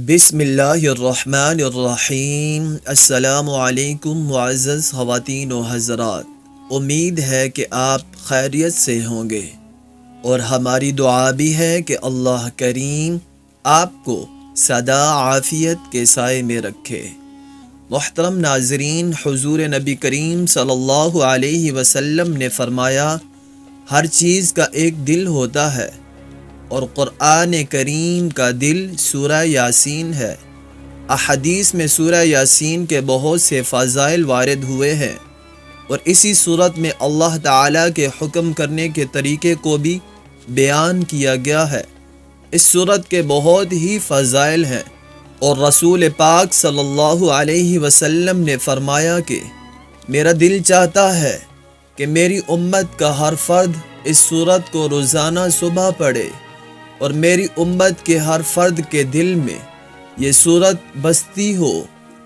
بسم اللہ الرحمن الرحیم۔ السلام علیکم معزز خواتین و حضرات، امید ہے کہ آپ خیریت سے ہوں گے اور ہماری دعا بھی ہے کہ اللہ کریم آپ کو سدا عافیت کے سائے میں رکھے۔ محترم ناظرین، حضور نبی کریم صلی اللہ علیہ وسلم نے فرمایا، ہر چیز کا ایک دل ہوتا ہے اور قرآن کریم کا دل سورہ یاسین ہے۔ احادیث میں سورہ یاسین کے بہت سے فضائل وارد ہوئے ہیں اور اسی صورت میں اللہ تعالیٰ کے حکم کرنے کے طریقے کو بھی بیان کیا گیا ہے۔ اس صورت کے بہت ہی فضائل ہیں اور رسول پاک صلی اللہ علیہ وسلم نے فرمایا کہ میرا دل چاہتا ہے کہ میری امت کا ہر فرد اس صورت کو روزانہ صبح پڑھے اور میری امت کے ہر فرد کے دل میں یہ صورت بستی ہو۔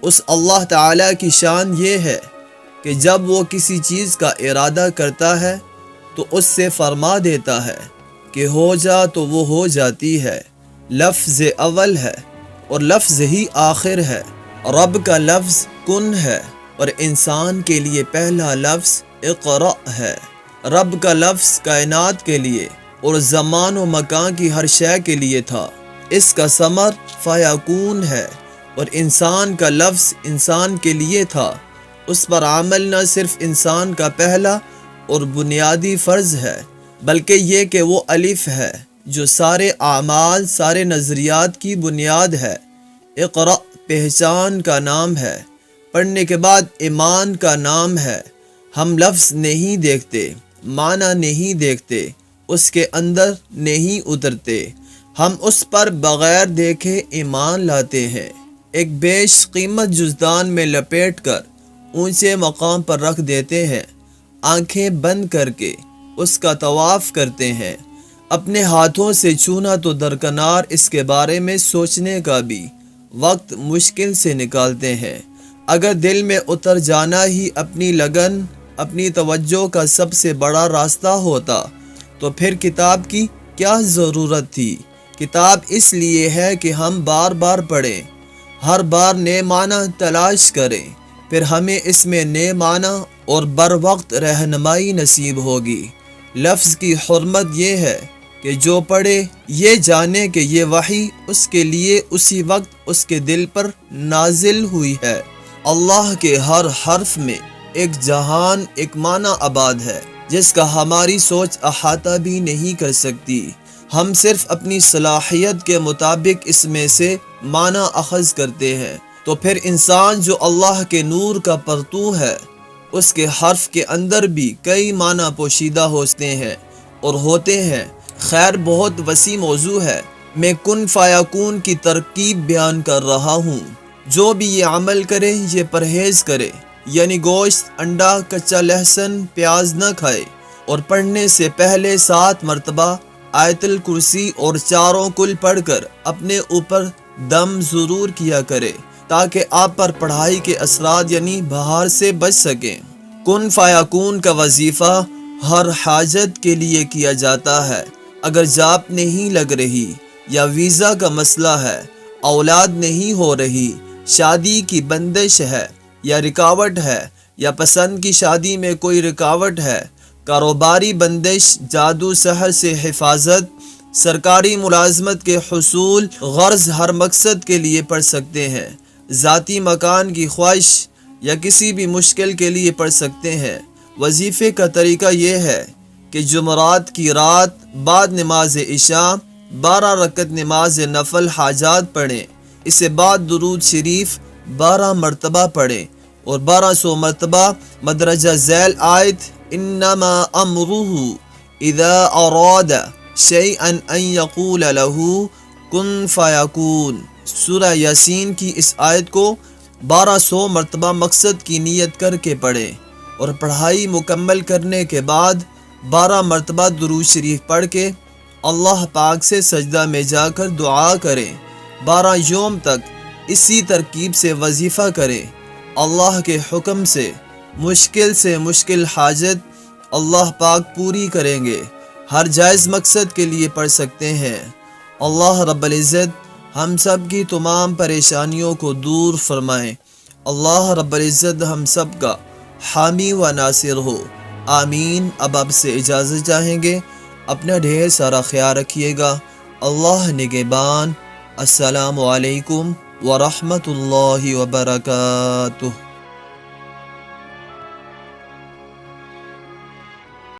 اس اللہ تعالیٰ کی شان یہ ہے کہ جب وہ کسی چیز کا ارادہ کرتا ہے تو اس سے فرما دیتا ہے کہ ہو جا تو وہ ہو جاتی ہے۔ لفظ اول ہے اور لفظ ہی آخر ہے۔ رب کا لفظ کن ہے اور انسان کے لیے پہلا لفظ اقرأ ہے۔ رب کا لفظ کائنات کے لیے اور زمان و مکان کی ہر شے کے لیے تھا۔ اس کا ثمر فیکون ہے اور انسان کا لفظ انسان کے لیے تھا۔ اس پر عمل نہ صرف انسان کا پہلا اور بنیادی فرض ہے بلکہ یہ کہ وہ الف ہے جو سارے اعمال، سارے نظریات کی بنیاد ہے۔ اقرأ پہچان کا نام ہے، پڑھنے کے بعد ایمان کا نام ہے۔ ہم لفظ نہیں دیکھتے، معنی نہیں دیکھتے، اس کے اندر نہیں اترتے، ہم اس پر بغیر دیکھے ایمان لاتے ہیں۔ ایک بیش قیمت جزدان میں لپیٹ کر اونچے مقام پر رکھ دیتے ہیں، آنکھیں بند کر کے اس کا طواف کرتے ہیں۔ اپنے ہاتھوں سے چھونا تو درکنار، اس کے بارے میں سوچنے کا بھی وقت مشکل سے نکالتے ہیں۔ اگر دل میں اتر جانا ہی اپنی لگن، اپنی توجہ کا سب سے بڑا راستہ ہوتا تو پھر کتاب کی کیا ضرورت تھی؟ کتاب اس لیے ہے کہ ہم بار بار پڑھیں، ہر بار نئے معنی تلاش کریں، پھر ہمیں اس میں نئے معنی اور بر وقت رہنمائی نصیب ہوگی۔ لفظ کی حرمت یہ ہے کہ جو پڑھے یہ جانے کہ یہ وحی اس کے لیے اسی وقت اس کے دل پر نازل ہوئی ہے۔ اللہ کے ہر حرف میں ایک جہان، ایک معنی آباد ہے جس کا ہماری سوچ احاطہ بھی نہیں کر سکتی۔ ہم صرف اپنی صلاحیت کے مطابق اس میں سے معنی اخذ کرتے ہیں۔ تو پھر انسان جو اللہ کے نور کا پرتو ہے، اس کے حرف کے اندر بھی کئی معنی پوشیدہ ہوتے ہیں اور ہوتے ہیں۔ خیر، بہت وسیع موضوع ہے، میں کن فیکون کی ترکیب بیان کر رہا ہوں۔ جو بھی یہ عمل کرے، یہ پرہیز کرے، یعنی گوشت، انڈا، کچا لہسن، پیاز نہ کھائے اور پڑھنے سے پہلے 7 مرتبہ آیت الکرسی اور چاروں کل پڑھ کر اپنے اوپر دم ضرور کیا کرے تاکہ آپ پر پڑھائی کے اثرات یعنی بہار سے بچ سکیں۔ کن فیکون کا وظیفہ ہر حاجت کے لیے کیا جاتا ہے۔ اگر جاپ نہیں لگ رہی یا ویزا کا مسئلہ ہے، اولاد نہیں ہو رہی، شادی کی بندش ہے یا رکاوٹ ہے، یا پسند کی شادی میں کوئی رکاوٹ ہے، کاروباری بندش، جادو سحر سے حفاظت، سرکاری ملازمت کے حصول، غرض ہر مقصد کے لیے پڑھ سکتے ہیں۔ ذاتی مکان کی خواہش یا کسی بھی مشکل کے لیے پڑھ سکتے ہیں۔ وظیفے کا طریقہ یہ ہے کہ جمعرات کی رات بعد نماز عشاء 12 رکعت نماز نفل حاجات پڑھیں، اسے بعد درود شریف 12 مرتبہ پڑھیں اور 1200 مرتبہ مدرجہ ذیل آیت انما امرہ اذا اراد شیئا ان یقول له کن فیکون، سورہ یاسین کی اس آیت کو 1200 مرتبہ مقصد کی نیت کر کے پڑھیں اور پڑھائی مکمل کرنے کے بعد 12 مرتبہ درود شریف پڑھ کے اللہ پاک سے سجدہ میں جا کر دعا کریں۔ 12 یوم تک اسی ترکیب سے وظیفہ کریں۔ اللہ کے حکم سے مشکل حاجت اللہ پاک پوری کریں گے۔ ہر جائز مقصد کے لیے پڑھ سکتے ہیں۔ اللہ رب العزت ہم سب کی تمام پریشانیوں کو دور فرمائیں۔ اللہ رب العزت ہم سب کا حامی و ناصر ہو، آمین۔ اب آپ سے اجازت چاہیں گے، اپنا ڈھیر سارا خیال رکھیے گا۔ اللہ نگہبان۔ السلام علیکم ورحمۃ اللہ وبرکاتہ۔